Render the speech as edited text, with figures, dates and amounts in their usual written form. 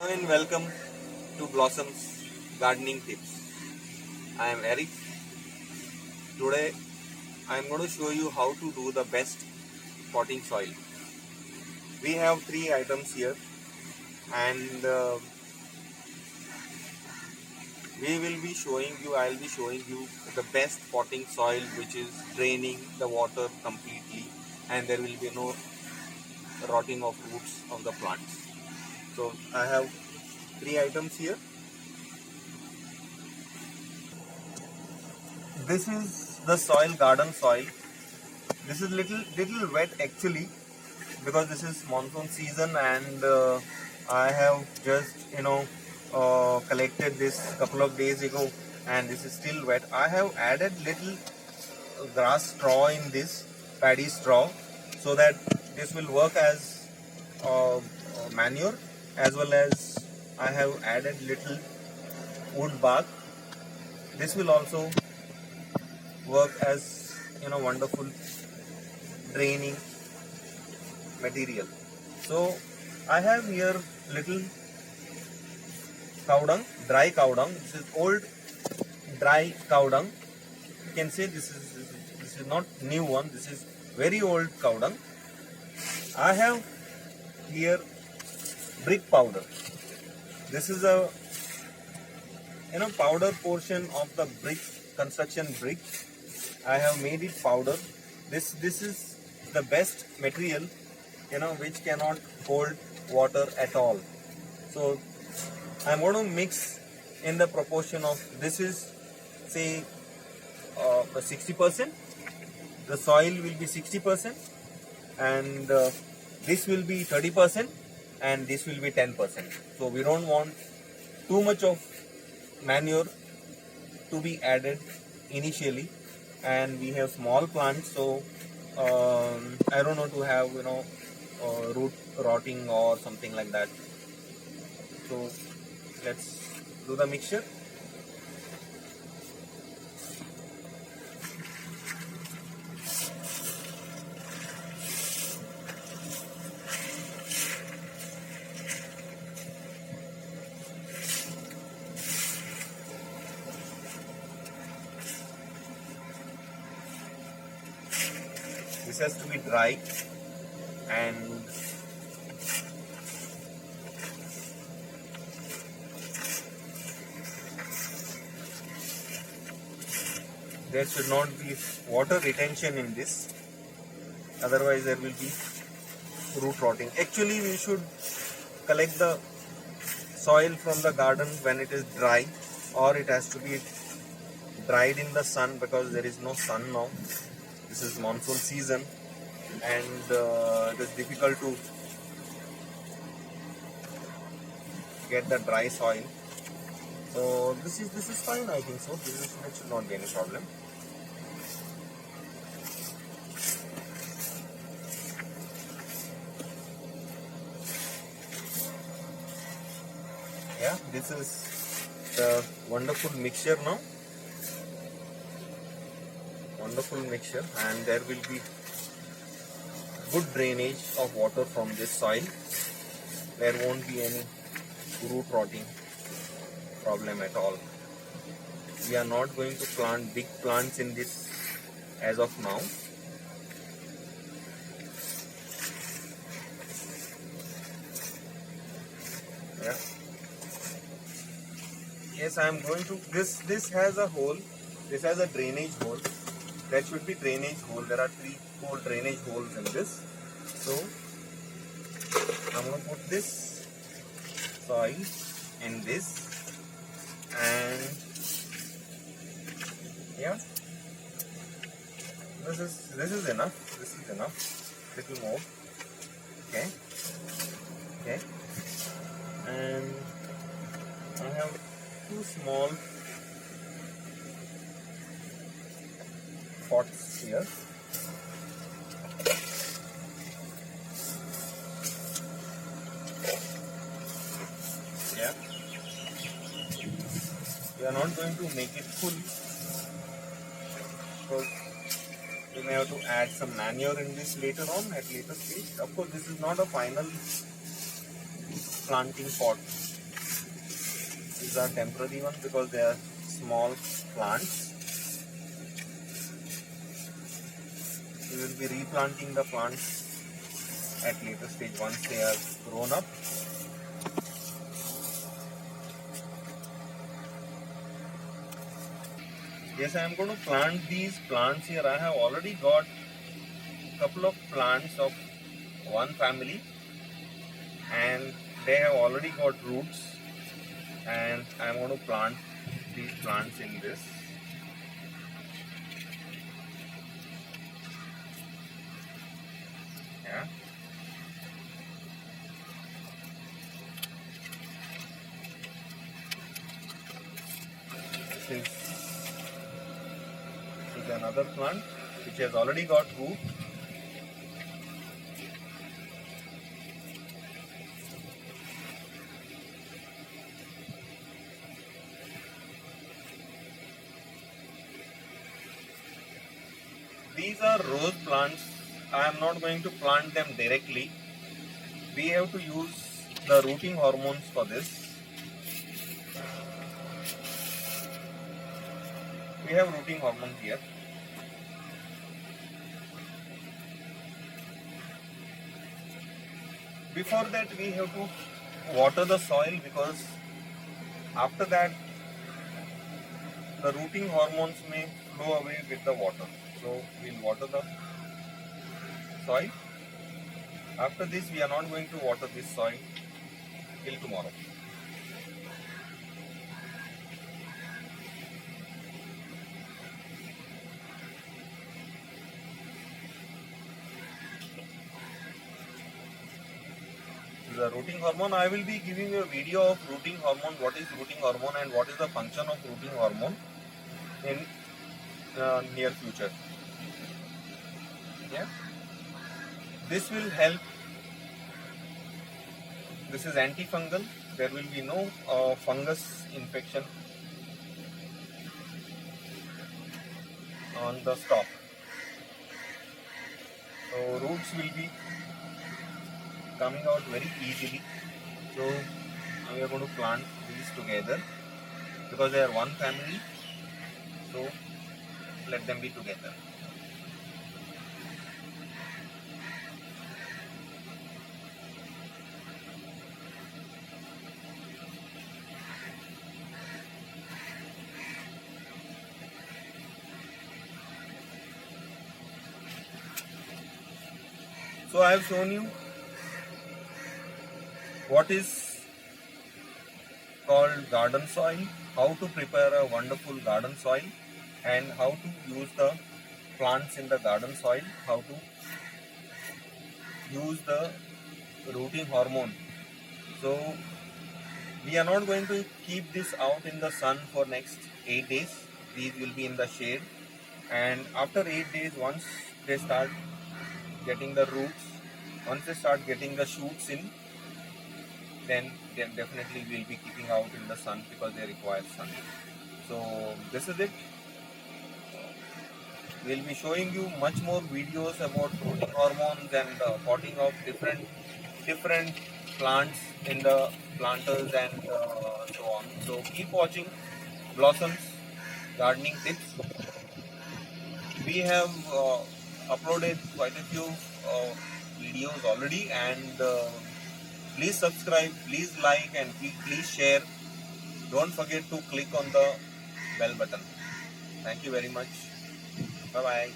Hello and welcome to Blossoms Gardening Tips. I am Eric. Today I am going to show you how to do the best potting soil. We have three items here and I will be showing you the best potting soil which is draining the water completely and there will be no rotting of roots of the plants. So I have three items here. This is the soil, garden soil. This is little wet actually because this is monsoon season and I have just collected this couple of days ago and this is still wet. I have added little grass straw in this, paddy straw, so that this will work as manure, as well as I have added little wood bark. This will also work as wonderful draining material. So I have here little cow dung, dry cow dung. This is old dry cow dung. You can say this is not new one. This is very old cow dung. I have here brick powder. This is a powder portion of the brick, construction brick. I have made it powder. This is the best material which cannot hold water at all. So I'm going to mix in the proportion of, this is say 60%, the soil will be 60% and this will be 30% and this will be 10%. So we don't want too much of manure to be added initially, and we have small plants, so I don't know to have root rotting or something like that. So let's do the mixture. This has to be dry and there should not be water retention in this, otherwise there will be root rotting. Actually we should collect the soil from the garden when it is dry, or it has to be dried in the sun because there is no sun now. This is monsoon season and it is difficult to get the dry soil. So this is fine, I think so. It should not be any problem. Yeah, this is the wonderful mixture now. Wonderful mixture, and there will be good drainage of water from this soil. There won't be any root rotting problem at all. We are not going to plant big plants in this as of now. Yeah. Yes, I am going to, this has a hole. This has a drainage hole. There should be drainage hole. There are 3-4 drainage holes in this. So I'm going to put this soil in this, and yeah, this is enough. This is enough. Little more. Okay. And I have 2 small pots here. Yeah. We are not going to make it full because we may have to add some manure in this later on at later stage. Of course, this is not a final planting pot. These are temporary ones because they are small plants. We will be replanting the plants at later stage once they are grown up. Yes, I am going to plant these plants here. I have already got a couple of plants of one family and they have already got roots, and I am going to plant these plants in this. Yeah. This is another plant which has already got root. These are rose plants. I am not going to plant them directly. We have to use the rooting hormones for this. We have rooting hormones here. Before that we have to water the soil, because after that the rooting hormones may flow away with the water. So we'll water the soil. After this we are not going to water this soil till tomorrow. The rooting hormone, I will be giving you a video of rooting hormone, what is rooting hormone and what is the function of rooting hormone in near future. Yeah, this will help. This is antifungal. There will be no fungus infection on the stalk. So roots will be coming out very easily. So we are going to plant these together because they are one family. So let them be together. So I have shown you what is called garden soil, how to prepare a wonderful garden soil, and how to use the plants in the garden soil, how to use the rooting hormone. So we are not going to keep this out in the sun for next 8 days. These will be in the shade, and after 8 days, once they start getting the roots, once they start getting the shoots in, then definitely we'll be keeping out in the sun because they require sun. So this is it. We'll be showing you much more videos about rooting hormones and potting of different plants in the planters and so on. So keep watching Blossoms Gardening Tips. We have uploaded quite a few videos already, and please subscribe, please like, and please share. Don't forget to click on the bell button. Thank you very much. Bye bye.